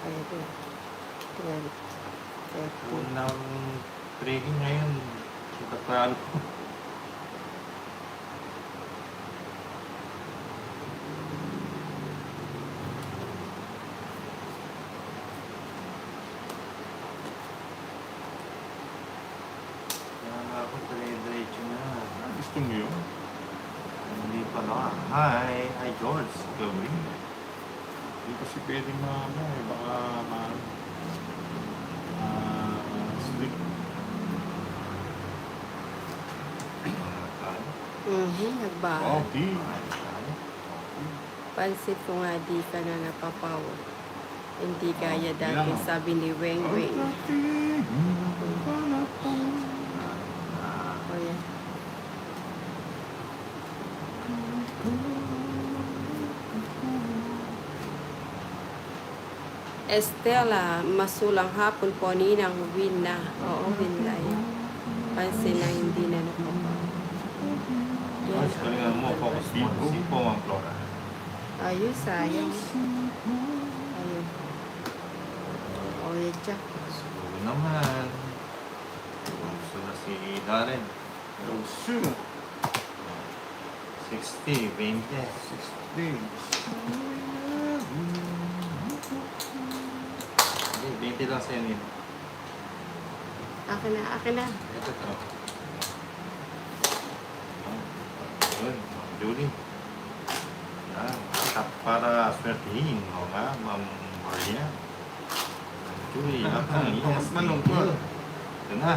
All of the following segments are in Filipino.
Ayan, 12, 13. Unang trading ngayon. Kita pa ano. Kaya ako dire-diretso na. Gusto mo yun? Hindi pa na. Hi George. Gawin. Hindi kasi pwedeng baka sleep. Nagbahan. Okay. Pansit ko nga di ka na napapower. Hindi kaya dati, Kailangan. sabi ni Weng Weng. O yan. Estela, masulang hapon po ninang win na. Oo, win na yan. Pansin na hindi na napapower. Yan. Mas galingan mo. Focus mo. Sipo ang Flora. Ayun, sayang. Ayun. O yan dyan. Sulo naman. Gusto na si Darren. Rosu. 60, 20. 16. 20 lang sa'yo nito. Akin na, akin na. Ito to. Yun, Julie. Yan. Tap para swertihin. O nga, Ma'am Maria. Julie, apang yes. Malungkot. Ito na.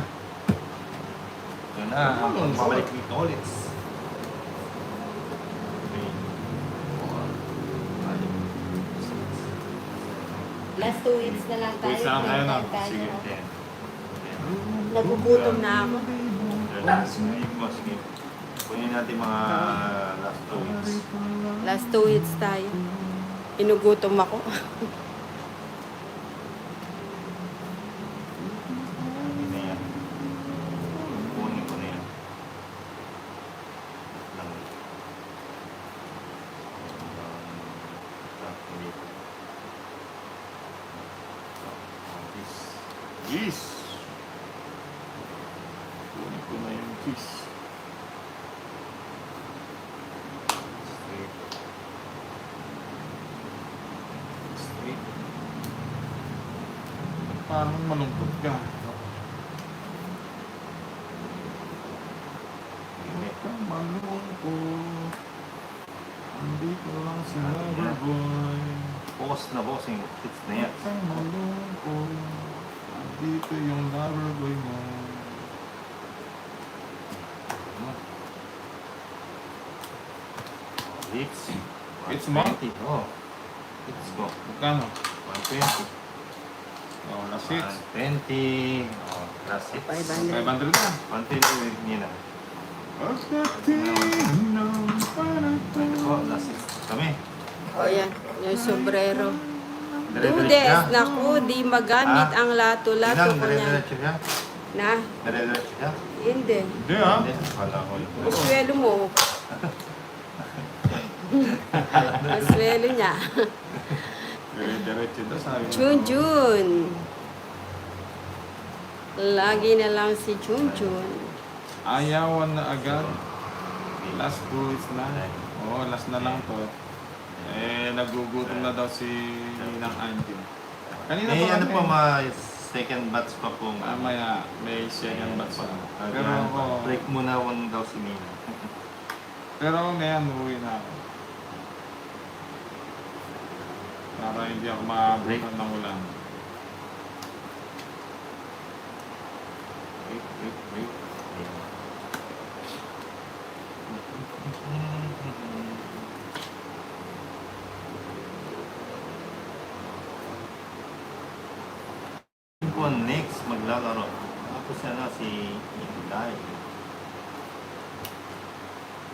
Ito na. Ang mabalik ni Tolitz. Last 2 weeks na lang tayo. Wait lang, ayun na. Sige, Sige. 10. Nagugutom na ako. Sige mo, sige. Kunin natin mga last 2 weeks. Last 2 weeks tayo. Inugutom ako. Hindi na yan. Kunin ko na yan. Lang. Yes. Kunin ko na yung kiss. Straight. Parang malungkot ka. Hindi. Malungkot. Hindi ko lang si Loverboy. Boss na bossing. Hits na yan. Ang malungkot. Dito yung Loverboy mo. Hits. Hits mo? 120. Oh. Hits ko. Magkano? 120. Oh, last hits. 120. Oh, last hits. 500. 500 na. 120 niya na. Pagdating ng panahon. Ito po, last hits. Kami. O yan, yung sombrero. Dire-diretso Dudes, siya. naku, di magamit Ah? ang lato-lato Inang, ko niya. dire-diretso siya. Na, Dire-diretso siya. hindi. Hindi ah. Hindi. Wala ko yun. Aswelo mo. Aswelo niya. Diretso na sabi mo. Junjun. Lagi na lang si Junjun. Ayawan na agad. Last 2 weeks na. Oo, last na lang to. Nagugutom na daw si Ninang Angie. Kanina May pa ano kami- pa, mga second batch pa pong Mamaya, may second batch pa. Pero Pero ako, break muna one daw si Mina. pero ngayon, uwi na ako. Para hindi ako maabutan ng ulan. Wait. Yung next maglalaro. Tapos na si Inday.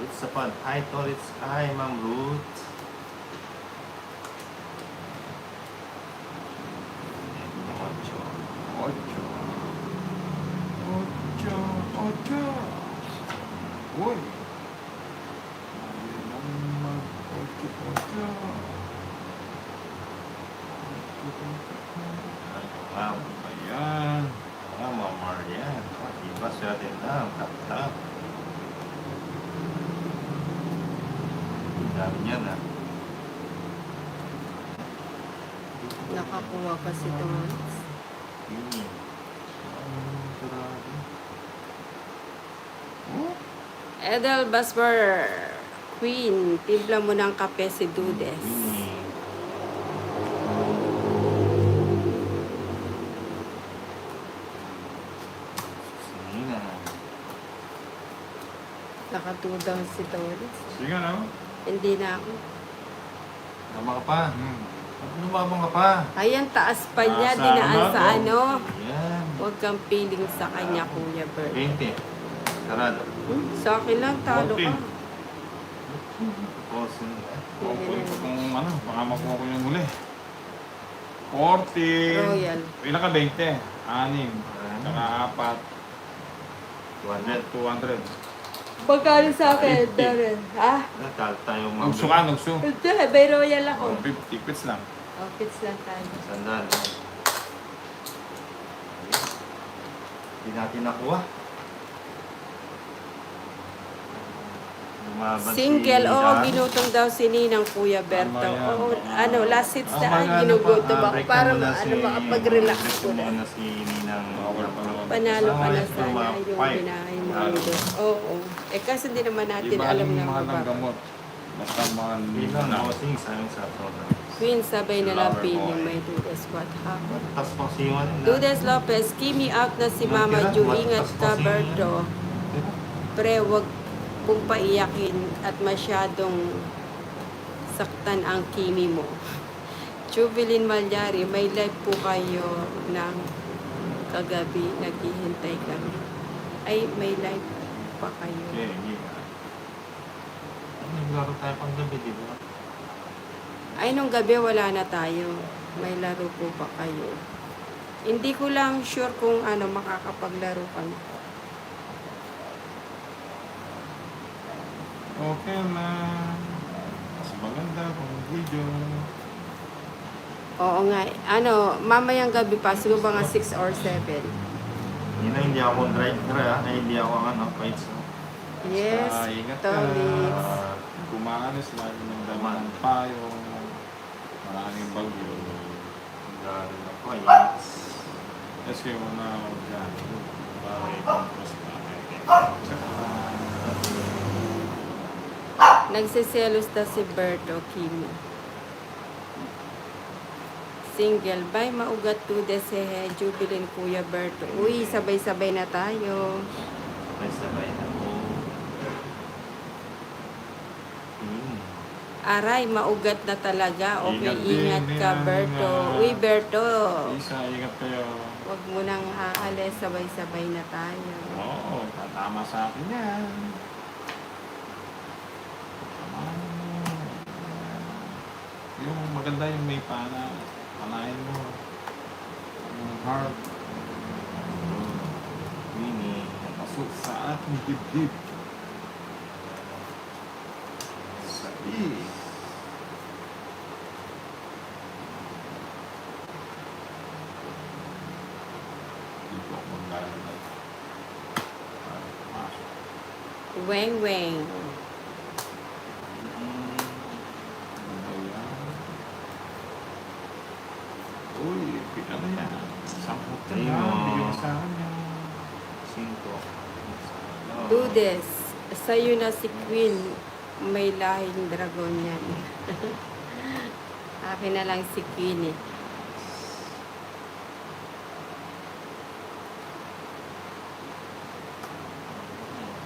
It's a fun. Hi, Torits. Hi, Ma'am Ruth. Ocho. 8. Uy! Mag-8. dami niya na. Nakakuha pa si Tones. Yun. Edel Basper, Queen, timpla mo ng kape si Dudes. Yun. Sige na. Nakatudang si Tones. Sige na. Hindi na ako. Tama ka pa. Hmm. Ba't lumabang ka pa? Ayan, taas pa niya, Sa dinaan ano, sa ano. Yan. Huwag kang feeling sa kanya, Kuya Bert. 20. Sarado. Sa akin lang, talo ka. Posin. Kung ano, baka makuha ko yung huli. 40. Royal. Ilan ka? 20. 6. Saka 4. 200. 200. Pagkano sa akin, 50. Darren? Ha? Natalo tayo mga Nugso ka, nugso. Hindi, may Royal ako. 50 pits lang. Outfits lang tayo. Sandal. Hindi natin nakuha. Lumaban Single, si oo, Dan. ginutong daw si Ninang Kuya Berto. Tama yan. Oo, ano, last hits na mag- ginugutom pa, ako break para na muna ano, makapag-relax ko na. Muna si Ninang. Panalo ka na Sa sana mga yung five. binahay mo Talo. doon. Oo. Eh kasi hindi naman natin Iba alam yung na mahal ng baba. gamot. Basta mahal Ninang na. housing sa amin sa Soda. Queen, sabay na lang Lover feeling boy. may Dudes. What happened? Tapos pang siwan na. Dudes Lopez, kimi out na si Mama Ju. Ingat ka, Berto. Pre, wag pong paiyakin at masyadong saktan ang kimi mo. Jubilin Malyari, may live po kayo ng kagabi. Naghihintay kami. Ay, may live pa kayo. Okay, yeah. Naglaro tayo pang gabi, di ba? Ay, nung gabi wala na tayo. May laro po ba kayo? Hindi ko lang sure kung ano makakapaglaro kami. Okay na. Mas maganda kung video. Oo nga. Ano, mamayang gabi pa. Siguro mga 6 or 7. Yun na, hindi ako driver ha. Ay, hindi ako fights. Yes, Basta ingat ka. Tolix. Kumaalis lagi ng dama ng payo. Maraming bagyo. Gano'n na po, yes. Kasi una ako dyan. Para i-compose na. Nagsiselos na si Berto Kimi. Single. Bye, maugat to desehe. Jubilin Kuya Berto. Uy, sabay-sabay na tayo. May sabay na po. Aray, maugat na talaga. Okay, Ingat din, ingat ka, yan, Berto. ah. Uy, Berto. Isa, ingat kayo. Huwag mo nang aalis. Sabay-sabay na tayo. Oo, tatama sa akin yan. Tama. Yung maganda yung may pana. Panahin mo. Yung heart. Winnie. Pasok sa ating dibdib. Sa Dito ako maglalagay. Para pumasok. Weng, weng. Ano ba yan? Uy, pita na yan. Sampot na Ayun, yan. oh. Bigyan sa akin yan. 5. Dudes, sa'yo na si Queen. May lahing dragon yan. Akin na lang si Queen eh.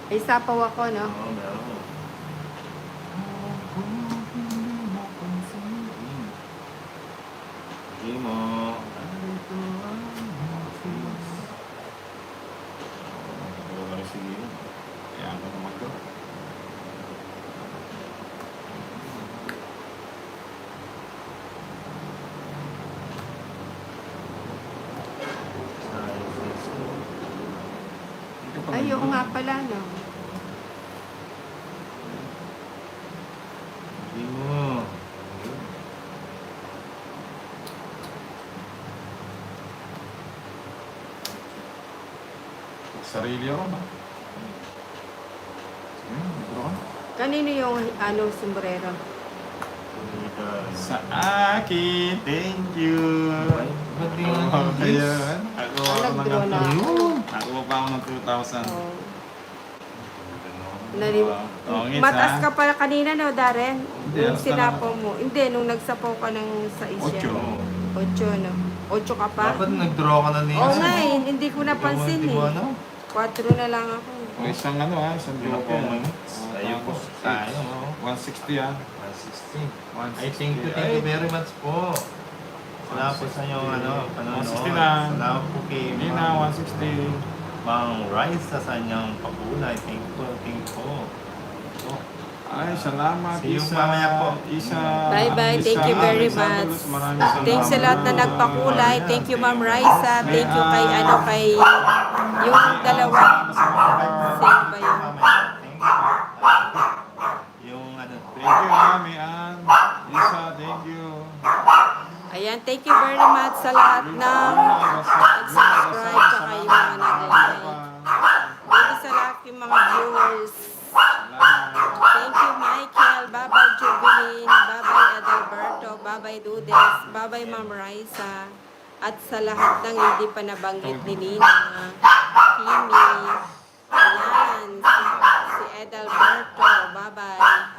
May sapaw ako, no? Oo, meron. Hindi mo. Sige. Kaya ako naman to. Ay, oo nga pala, no? Hindi mo. Sarili ako ba? Sige, libro ka. Kanino yung ano, sombrero? Sa akin, thank you. Ba't di Oo, nga kaya, ako Nag-draw na ng ako. Ako pa ako ng 2,000. Oh. Nalim- Oo, ngits, Mataas ha? ka pala kanina, no, Darren? Hindi, Nung alas na sinapaw mo. Hindi, nung nagsapaw ka ng sa isya. 8. 8, no? 8 ka pa? Dapat nag-draw ka na niya. Oo nga eh, hindi ko napansin Hindi eh. mo ano? 4 na lang ako. O, isang ano ha, isang Hindi na joke. po minutes. Tayo po. Tayo. 160 ha. 160. I thank you very much po. Salamat po sa inyo, panonood. 160 na. Salamat po kay Hindi na, 160. Mang Rice sa kanyang pakulay. Thank you po. Ay, salamat. See you mamaya po. Isa. Bye-bye. Thank you very much. Thanks sa lahat na nagpakulay. Thank you, Ma'am Raisa. Thank you kay yung dalawa. Same ba yun? Yung Thank you, Mami Ann. Isa, thank you. Ayan, thank you very much sa lahat ng subscribe tsaka yung mga nag-like. Thank you sa lahat yung mga viewers. Thank you, Michael. Bye-bye, Jubilin. Bye-bye, Adalberto. Bye-bye, Dudes. Bye-bye, Ma'am Raisa. At sa lahat ng hindi pa nabanggit ni Nina, Kimi, ayan, si Adalberto. Bye-bye.